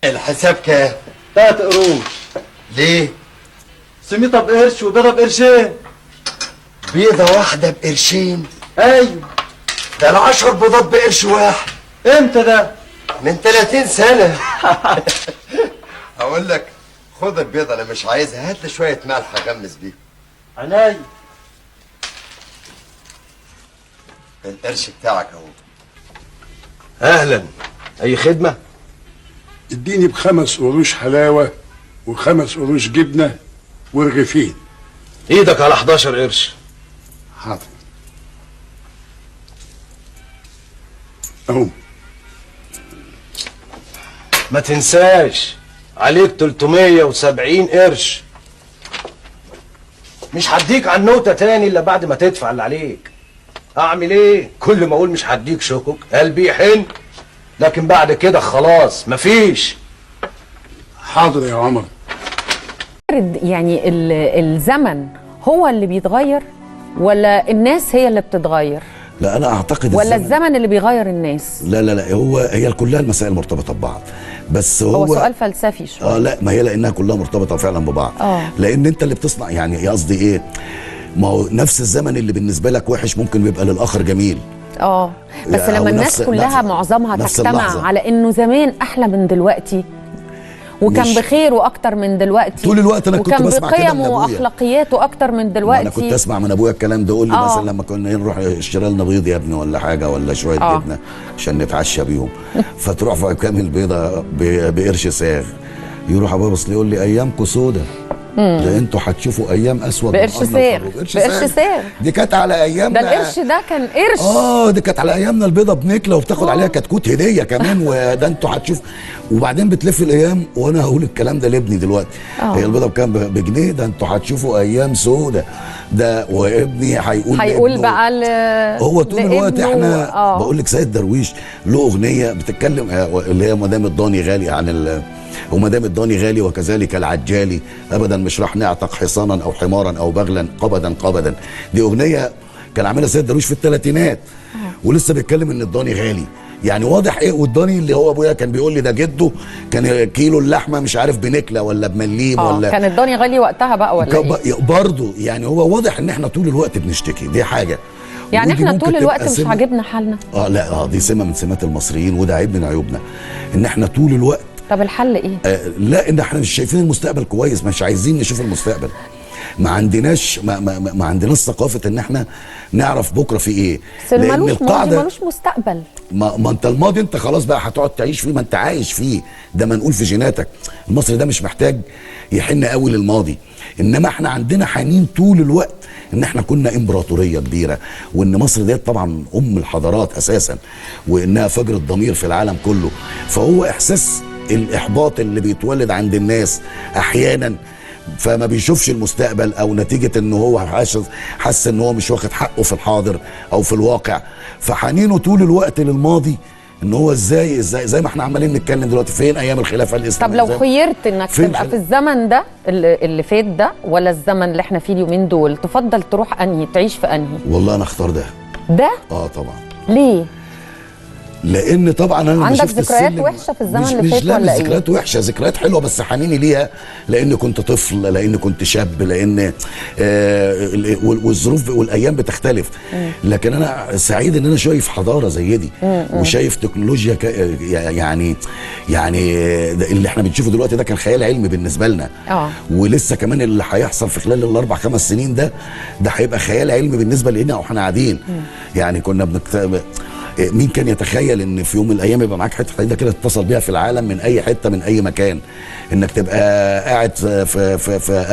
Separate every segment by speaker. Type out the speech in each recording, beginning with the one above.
Speaker 1: الحساب كام؟
Speaker 2: 3 قروش.
Speaker 1: ليه؟
Speaker 2: سميطه بقرش وبيضه بقرشين.
Speaker 1: بيضة واحدة بقرشين؟
Speaker 2: ايوه.
Speaker 1: ده ال10 بيضات بقرش واحد.
Speaker 2: امتى ده؟
Speaker 1: من 30 سنة. اقول لك خد البيضة، انا مش عايزها، هات لي شوية ملح اغمس بيهم.
Speaker 2: عينيا.
Speaker 1: القرش بتاعك اهو.
Speaker 3: اهلا، اي خدمه؟
Speaker 4: اديني ب5 قروش حلاوه و5 قروش جبنه ورغيفين.
Speaker 3: ايدك على 11 قرش.
Speaker 4: حاضر اهو.
Speaker 3: ما تنساش عليك 370 قرش. مش هديك على النوتة تاني الا بعد ما تدفع اللي عليك. اعمل ايه؟ كل ما اقول مش هديك شكك قلبي يحن، لكن بعد كده خلاص مفيش.
Speaker 4: حاضر يا عمر.
Speaker 5: يعني الزمن هو اللي بيتغير ولا الناس هي اللي بتتغير؟
Speaker 6: لا انا اعتقد
Speaker 5: ولا الزمن اللي بيغير الناس؟
Speaker 6: لا هي كلها المسائل مرتبطه ببعض، بس هو
Speaker 5: سؤال فلسفي شويه.
Speaker 6: لا ما هي لانها كلها مرتبطه فعلا ببعض. لان انت اللي بتصنع، يعني قصدي ايه، ما هو نفس الزمن اللي بالنسبه لك وحش ممكن بيبقى للاخر جميل.
Speaker 5: بس لما الناس كلها معظمها تجتمع على انه زمان احلى من دلوقتي وكان بخير واكتر من دلوقتي
Speaker 6: طول الوقت، انا كنت بسمع كده من
Speaker 5: وكان بقيمه
Speaker 6: ابويا
Speaker 5: واخلاقياته اكتر من دلوقتي.
Speaker 6: انا كنت اسمع من ابويا الكلام ده، يقول لي مثلا لما كنا نروح اشتري لنا بيض يا ابني ولا حاجه ولا شويه جبنه عشان نتعشى بيهم، فتروح في كام البيضه بقرش ساغ، يروح ابويا بص لي يقول لي ايامكم سودا، ده انتوا هتشوفوا ايام اسود.
Speaker 5: بقرش ساغ. بقرش ساغ
Speaker 6: دي كانت على ايامنا.
Speaker 5: ده القرش ده كان قرش.
Speaker 6: دي كانت على ايامنا البيضه بنكله وبتاخد عليها كتكوت هديه كمان، وده انتوا هتشوف. وبعدين بتلف الايام، وانا هقول الكلام ده لابني دلوقتي. هي البيضه بكام؟ بجنيه. ده انتوا هتشوفوا ايام سودا. ده وابني هيقول
Speaker 5: بقى
Speaker 6: هو طول الوقت احنا بقول لك سيد درويش له اغنيه بتتكلم اللي هي ما دام الضاني غالي عن وما دام الضاني غالي وكذلك العجالي ابدا مش راح نعتق حصانا او حمارا او بغلا قبدا قبدا. دي اغنيه كان عاملها سيد درويش في الثلاثينات، ولسه بيتكلم ان الضاني غالي. يعني واضح ايه. والضاني اللي هو ابويا كان بيقول لي ده جده كان كيلو اللحمه مش عارف بنكله ولا بمليم ولا
Speaker 5: كان الضاني غالي وقتها بقى ولا ايه؟
Speaker 6: برضه يعني هو واضح ان احنا طول الوقت بنشتكي، دي حاجه.
Speaker 5: يعني احنا طول الوقت مش عاجبنا حالنا.
Speaker 6: لا دي سمه من سمات المصريين، وده عيب من عيوبنا ان احنا طول الوقت.
Speaker 5: طب الحل ايه؟
Speaker 6: لا ان احنا مش شايفين المستقبل كويس، مش عايزين نشوف المستقبل. ما عندناش ما عندناش ثقافه ان احنا نعرف بكره في ايه.
Speaker 5: لان القاعده ملوش مستقبل.
Speaker 6: ما انت الماضي انت خلاص بقى هتقعد تعيش فيه، ما انت عايش فيه، ده منقول في جيناتك. المصري ده مش محتاج يحن قوي للماضي، انما احنا عندنا حنين طول الوقت ان احنا كنا امبراطوريه كبيره، وان مصر ديت طبعا الحضارات اساسا، وانها فجر الضمير في العالم كله. فهو احساس الاحباط اللي بيتولد عند الناس احيانا، فما بيشوفش المستقبل، او نتيجه ان هو حاسس ان هو مش واخد حقه في الحاضر او في الواقع، فحنينه طول الوقت للماضي ان هو ازاي زي ما احنا عمالين نتكلم دلوقتي، فين ايام الخلافه الاسلاميه.
Speaker 5: طب لو خيرت انك تبقى في الزمن ده اللي فات ده ولا الزمن اللي احنا فيه اليومين دول، تفضل تروح انهي، تعيش في انهي؟
Speaker 6: والله انا اختار ده.
Speaker 5: طبعا. ليه؟
Speaker 6: لان طبعا انا
Speaker 5: عندك ذكريات وحشه في الزمن اللي فات ولا ايه؟
Speaker 6: ذكريات وحشه، ذكريات حلوه بس حنيني ليها لان كنت طفل، لان كنت شاب، لان والظروف والايام بتختلف. لكن انا سعيد ان انا شايف حضاره زي دي وشايف تكنولوجيا يعني اللي احنا بنشوفه دلوقتي ده كان خيال علمي بالنسبه لنا. ولسه كمان اللي هيحصل في خلال ال4 5 سنين ده هيبقى خيال علمي بالنسبه لنا واحنا قاعدين. يعني كنا مين كان يتخيل ان في يوم من الايام يبقى معاك حته حديده كده تتصل بيها في العالم من اي حته من اي مكان، انك تبقى قاعد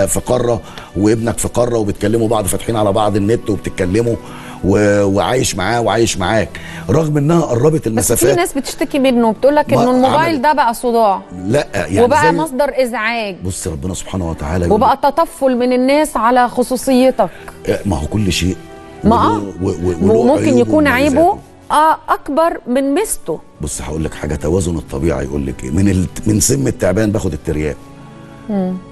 Speaker 6: في قاره وابنك في قاره وبتكلموا بعض، فاتحين على بعض النت وبتتكلموا وعايش معاه وعايش معاك، رغم انها قربت المسافات.
Speaker 5: بس في ناس بتشتكي منه وبتقول لك انه الموبايل ده بقى صداع.
Speaker 6: لا يعني
Speaker 5: وبقى مصدر ازعاج.
Speaker 6: بص ربنا سبحانه وتعالى
Speaker 5: وبقى تطفل من الناس على خصوصيتك.
Speaker 6: ما هو كل شيء
Speaker 5: وممكن يكون عيبه اكبر من ميزته.
Speaker 6: بص هقول لك حاجه، توازن الطبيعه يقول لك ايه، من سم التعبان باخد الترياق،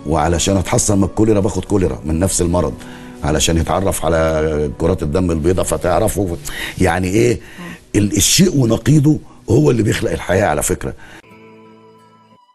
Speaker 6: وعلشان اتحصن من الكوليرا باخد كوليرا من نفس المرض، علشان يتعرف على كرات الدم البيضاء فتعرفوا يعني ايه الشيء ونقيضه هو اللي بيخلق الحياه على فكره.